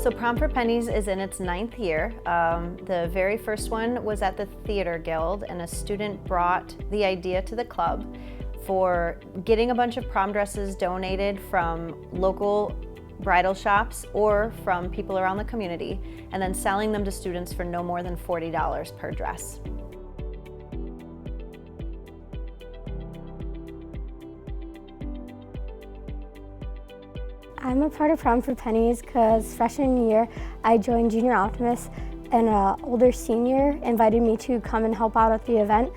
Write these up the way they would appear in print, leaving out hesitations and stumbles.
So Prom for Pennies is in its 9th year. The very first one was at the Theater Guild, and a student brought the idea to the club for getting a bunch of prom dresses donated from local bridal shops or from people around the community, and then selling them to students for no more than $40 per dress. I'm a part of Prom for Pennies because freshman year I joined Junior Optimist, and an older senior invited me to come and help out at the event.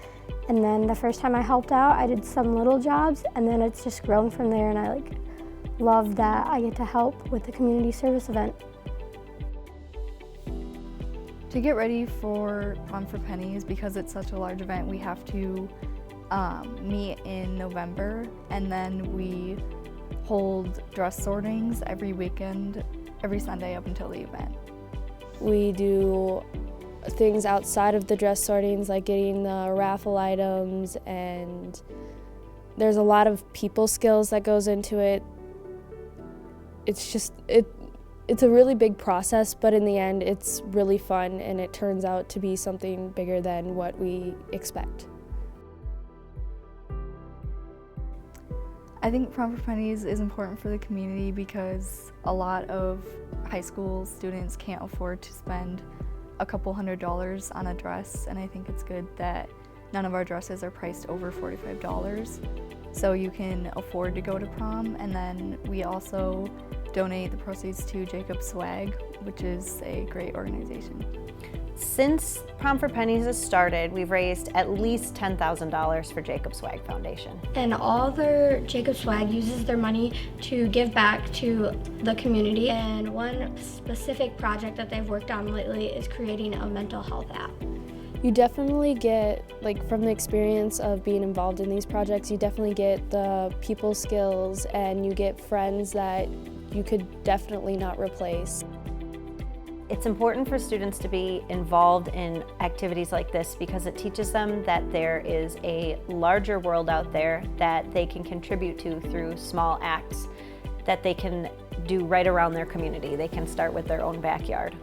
And then the first time I helped out, I did some little jobs, and then it's just grown from there, and I love that I get to help with the community service event. To get ready for Prom for Pennies, because it's such a large event, we have to meet in November, and then we hold dress sortings every weekend, every Sunday up until the event. We do things outside of the dress sortings, like getting the raffle items, and there's a lot of people skills that goes into it. It's a really big process, but in the end it's really fun, and it turns out to be something bigger than what we expect. I think Prom for Pennies is important for the community because a lot of high school students can't afford to spend a couple $100s on a dress, and I think it's good that none of our dresses are priced over $45, so you can afford to go to prom. And then we also donate the proceeds to Jacob Swag, which is a great organization. Since Prom for Pennies has started, we've raised at least $10,000 for Jacob Swag Foundation. And all their Jacob Swag uses their money to give back to the community. And one specific project that they've worked on lately is creating a mental health app. You definitely get, from the experience of being involved in these projects, you definitely get the people skills, and you get friends that you could definitely not replace. It's important for students to be involved in activities like this because it teaches them that there is a larger world out there that they can contribute to through small acts that they can do right around their community. They can start with their own backyard.